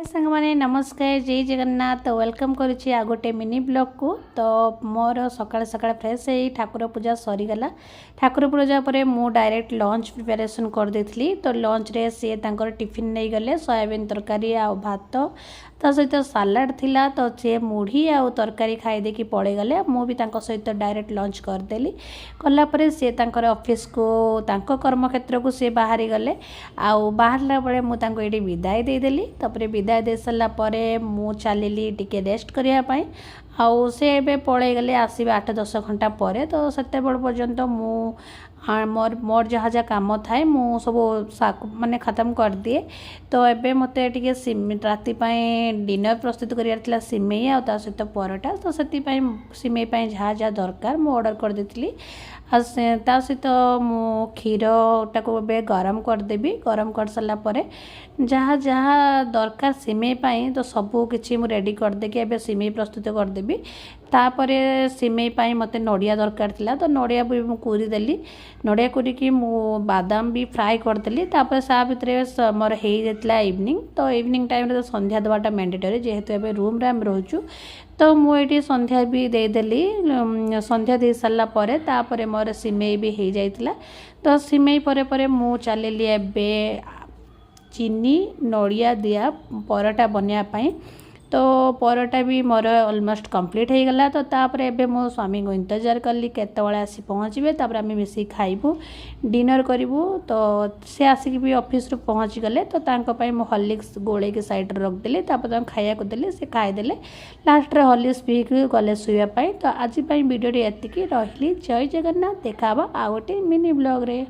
सांग माने नमस्कार जय जगन्नाथ वेलकम करुच्ची आ गोटे मिनी ब्लॉग को। तो मोर सकाळ सकाळ फ्रेश है ठाकुर पूजा सरीगला। ठाकुर पूजा पर मु डायरेक्ट लंच प्रिपरेशन कर देथली। तो लंच रे सी तांकर टिफिन नहीं गले सोयाबीन तरकारी आ भात ता सहित सालाड थिला। तो सी मुढ़ी आ तरकारी खाई देकी पड़े गले। मु भी तांको सहित डायरेक्ट लंच करदेली। कला परे सी तांकर ऑफिस को तांको कर्म क्षेत्र को सी बाहरी गले। आ बाहरला बेले मु तांको एडी विदाई दे देली। तपरे विदाई दे सारा परे मु चलिली टिके रेस्ट करिया पई। आउ से एबे पड़े गले आसीबे 8-10 घंटा परे। तो सेते बड़ पर्यंत मु मोर मोर जहाँ जहाँ कम थाए मु सब माने खत्म कर दिए। तो एबे मते टिके राति पाए डिनर प्रस्तुत करियार सिमेई आ ता सहित परोटा। तो सेति सिमेई पाए जहाँ जहाँ दरकार मु ऑर्डर कर देथिली। ता सहित मु क्षीरटा को एबे गरम करदेवी। गरम कर सारा परे जहाँ जहाँ दरकार सिमेई पाए तो सबू किछि मु रेडी कर देके एबे सिमेई प्रस्तुत करदेवी। तापरे सिमेई पाए मते नड़िया दरकार थिला। तो नड़िया भी मु कुरी देली। नड़िया कुरी की मु बादाम भी फ्राई करदेली। तापरे सा भितरे मोर हे जेतला इवनिंग। तो इवनिंग टाइम रे तो संध्या देवाटा मैंडेटरी जेहेतु एबे रूम रे हम रहूछु। तो मुझे संध्या भी देदेली। संध्या दे सारा परे तापरे मोर सिमेई भी हो जाइतिला। तो सिमेई परे परे मु चलिली एबे चीनी नड़िया दिया परोटा बनिया पाई। तो परोटा भी मोर ऑलमोस्ट कंप्लीट हो गला। तो तापरे एबे मो स्वामी को इंतजार कली केतबेले आसी पहुँचे। तापर आम मिसी खाइबू डिनर करूँ। तो सी आसिक भी ऑफिस रु पहुँच गले। तो तांको मो हॉर्लिक्स गोले के साइड रखदेली। तापर खाया को देली से खाईदेले। लास्ट रे हॉर्लिक्स पी गले शुवाई। तो आज वीडियो एतिकी रही। जय जगन्नाथ। देखा आ गोटे मिनी ब्लॉग रे।